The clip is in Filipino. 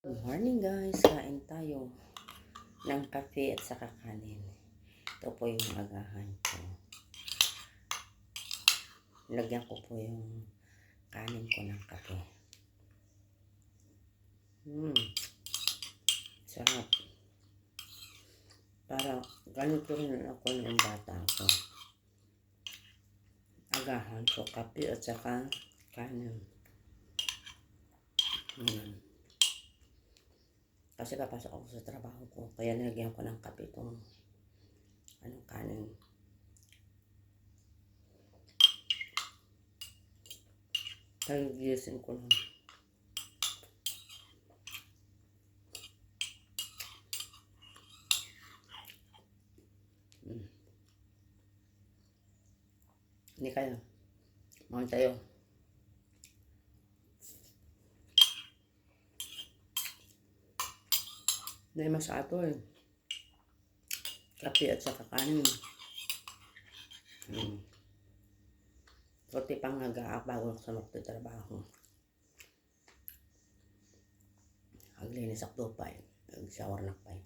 Good morning guys, kain tayo ng kape at saka kanin. Ito po yung agahan ko. Lagyan ko po yung kanin ko ng kape. Sarap. Para ganito rin ako ng bata ko. Agahan ko, kape at saka kanin. Kasi papasok ako sa trabaho ko, kaya nilagyan ko ng kape itong kanin. Tagisin ko lang. Hindi kayo. Mahal tayo. Hindi masyado eh. Kape at saka kanin. Puti pang nag-aak bago ako sa magtatrabaho. Aglinis ako pa eh. Nag-shower na pa eh.